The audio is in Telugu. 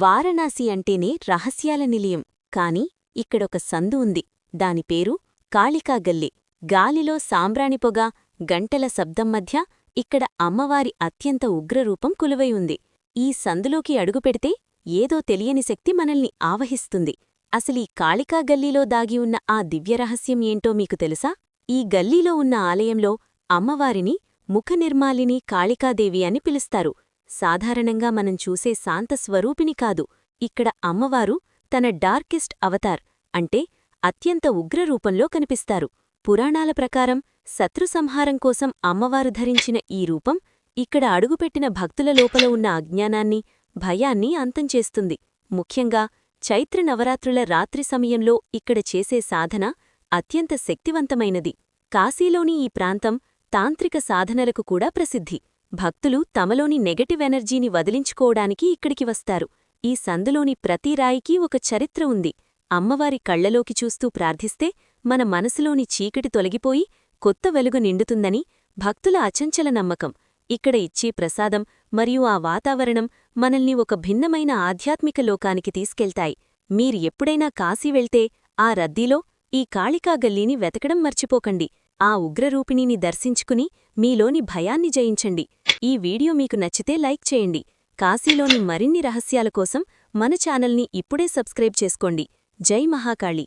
వారణాసి అంటేనే రహస్యాల నిలయం. కాని ఇక్కడొక సందు ఉంది. దాని పేరు కాళికా గల్లీ. గాలిలో సాంబ్రాణిపొగ, గంటల శబ్దం మధ్య ఇక్కడ అమ్మవారి అత్యంత ఉగ్రరూపం కొలువై ఉంది. ఈ సందులోకి అడుగుపెడితే ఏదో తెలియని శక్తి మనల్ని ఆవహిస్తుంది. అసలీ కాళికా గల్లీలో దాగి ఉన్న ఆ దివ్యరహస్యం ఏంటో మీకు తెలుసా? ఈ గల్లీలో ఉన్న ఆలయంలో అమ్మవారిని ముఖనిర్మాలిని కాళికాదేవి అని పిలుస్తారు. సాధారణంగా మనం చూసే శాంత స్వరూపిణి కాదు. ఇక్కడ అమ్మవారు తన డార్కెస్ట్ అవతార్ అంటే అత్యంత ఉగ్రరూపంలో కనిపిస్తారు. పురాణాల ప్రకారం శత్రు సంహారం కోసం అమ్మవారు ధరించిన ఈ రూపం ఇక్కడ అడుగుపెట్టిన భక్తుల లోపల ఉన్న అజ్ఞానాన్ని, భయాన్ని అంతంచేస్తుంది. ముఖ్యంగా చైత్ర నవరాత్రుల రాత్రి సమయంలో ఇక్కడ చేసే సాధన అత్యంత శక్తివంతమైనది. కాశీలోని ఈ ప్రాంతం తాంత్రిక సాధనలకు కూడా ప్రసిద్ధి. భక్తులు తమలోని నెగటివ్ ఎనర్జీని వదిలించుకోవడానికి ఇక్కడికి వస్తారు. ఈ సందులోని ప్రతి రాయికి ఒక చరిత్ర ఉంది. అమ్మవారి కళ్లలోకి చూస్తూ ప్రార్థిస్తే మన మనసులోని చీకటి తొలగిపోయి కొత్త వెలుగు నిండుతుందని భక్తుల అచంచల నమ్మకం. ఇక్కడ ఇచ్చే ప్రసాదం మరియు ఆ వాతావరణం మనల్ని ఒక భిన్నమైన ఆధ్యాత్మిక లోకానికి తీసుకెళ్తాయి. మీరు ఎప్పుడైనా కాశీ వెళ్తే ఆ రద్దీలో ఈ కాళికా గల్లీని వెతకడం మర్చిపోకండి. ఆ ఉగ్రరూపిణిని దర్శించుకుని మీలోని భయాన్ని జయించండి. ఈ వీడియో మీకు నచ్చితే లైక్ చేయండి. కాశీలోని మరిన్ని రహస్యాల కోసం మన ఛానల్ని ఇప్పుడే సబ్స్క్రైబ్ చేసుకోండి. జై మహాకాళి.